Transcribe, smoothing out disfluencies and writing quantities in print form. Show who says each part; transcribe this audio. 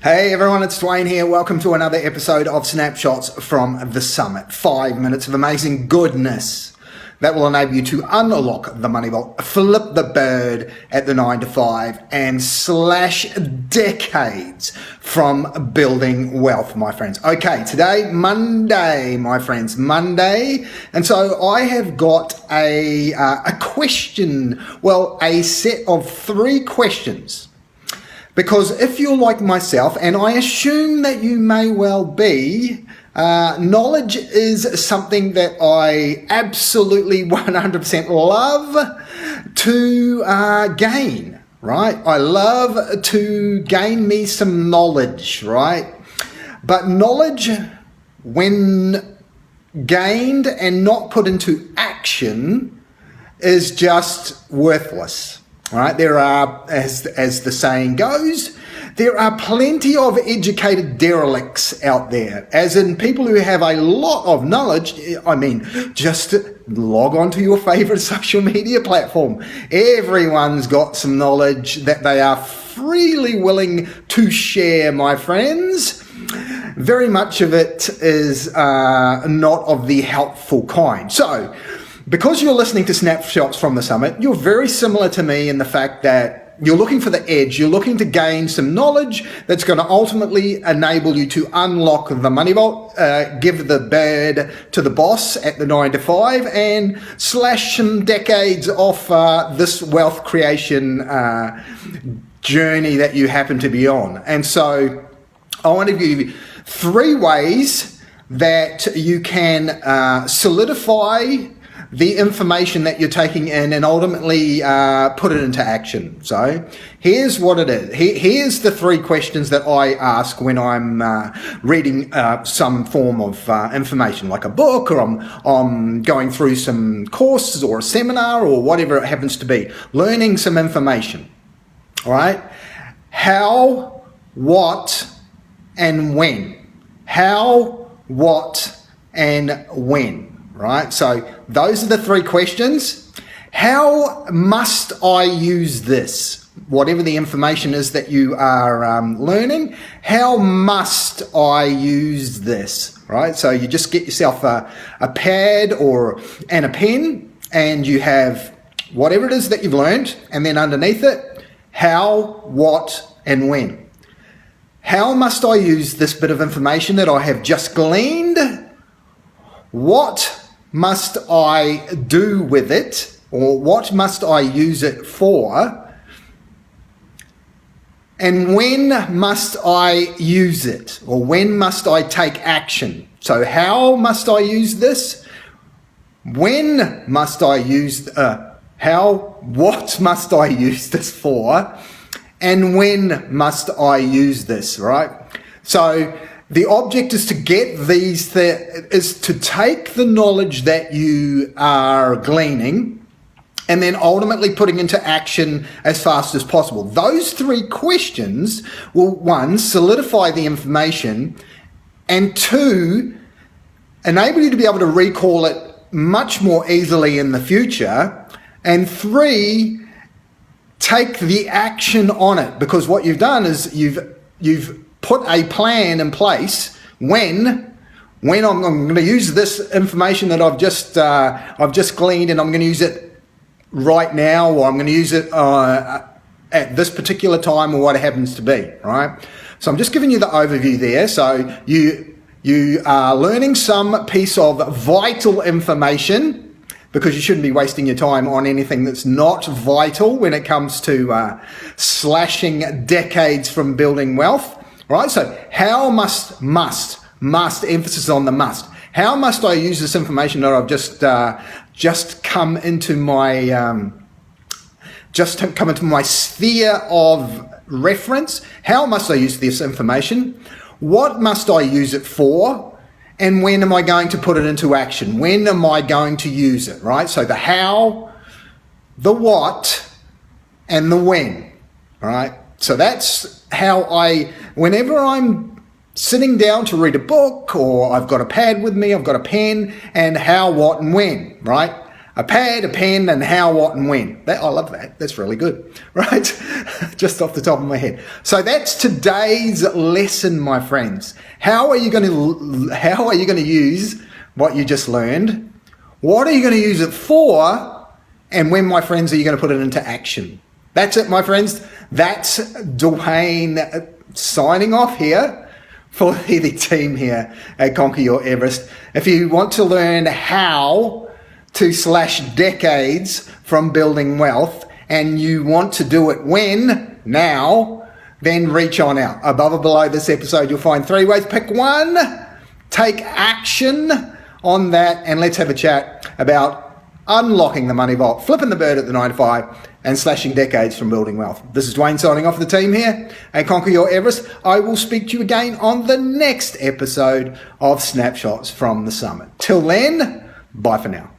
Speaker 1: Hey everyone, it's Dwayne here. Welcome to another episode of Snapshots from the Summit. 5 minutes of amazing goodness that will enable you to unlock the money vault, flip the bird at the 9 to 5, and slash decades from building wealth, my friends. Okay, today, Monday, my friends, Monday. And so I have got a question, a set of 3 questions. Because if you're like myself, and I assume that you may well be, knowledge is something that I absolutely 100% love to gain, right? I love to gain me some knowledge, right? But knowledge, when gained and not put into action, is just worthless. Right, there are, as the saying goes, there are plenty of educated derelicts out there, as in people who have a lot of knowledge. I mean, just log on to your favorite social media platform. Everyone's got some knowledge that they are freely willing to share, my friends. Very much of it is not of the helpful kind. So, because you're listening to Snapshots from the Summit, you're very similar to me in the fact that you're looking for the edge. You're looking to gain some knowledge that's going to ultimately enable you to unlock the money vault, give the bird to the boss at the 9 to 5, and slash some decades off this wealth creation journey that you happen to be on. And so I want to give you 3 ways that you can solidify the information that you're taking in and ultimately put it into action. So here's what it is. Here's the 3 questions that I ask when I'm reading some form of information, like a book, or I'm going through some courses or a seminar or whatever it happens to be, learning some information. All right? How, what, and when. How, what, and when. Right? So those are the 3 questions. How must I use this? Whatever the information is that you are learning, how must I use this? Right? So you just get yourself a pad and a pen, and you have whatever it is that you've learned, and then underneath it, how, what, and when. How must I use this bit of information that I have just gleaned? What must I do with it, or what must I use it for? And when must I use it, or when must I take action? So how must I use this? When must I use, what must I use this for? And when must I use this, right? So the object is to get is to take the knowledge that you are gleaning and then ultimately putting into action as fast as possible. Those 3 questions will, 1, solidify the information, and 2, enable you to be able to recall it much more easily in the future, and 3, take the action on it, because what you've done is you've put a plan in place when I'm going to use this information that I've just gleaned, and I'm going to use it right now, or I'm going to use it at this particular time, or what it happens to be, right? So I'm just giving you the overview there. So you are learning some piece of vital information, because you shouldn't be wasting your time on anything that's not vital when it comes to slashing decades from building wealth. Right, so how must, emphasis on the must. How must I use this information that I've just come into my sphere of reference? How must I use this information? What must I use it for? And when am I going to put it into action? When am I going to use it, right? So the how, the what, and the when, right? So that's how whenever I'm sitting down to read a book, or I've got a pad with me, I've got a pen, and how, what, and when, right? a pad, a pen, and how, what, and when. I love that. That's really good, right? Just off the top of my head. So that's today's lesson, my friends. How are you going to use what you just learned? What are you going to use it for? And when, my friends, are you going to put it into action? That's it, my friends. That's Dwayne signing off here for the team here at Conquer Your Everest. If you want to learn how to slash decades from building wealth and you want to do it when, now, then reach on out. Above or below this episode, you'll find 3 ways. Pick one, take action on that, and let's have a chat about unlocking the money vault, flipping the bird at the 9 to 5, and slashing decades from building wealth. This is Dwayne signing off for the team here at Conquer Your Everest. I will speak to you again on the next episode of Snapshots from the Summit. Till then, bye for now.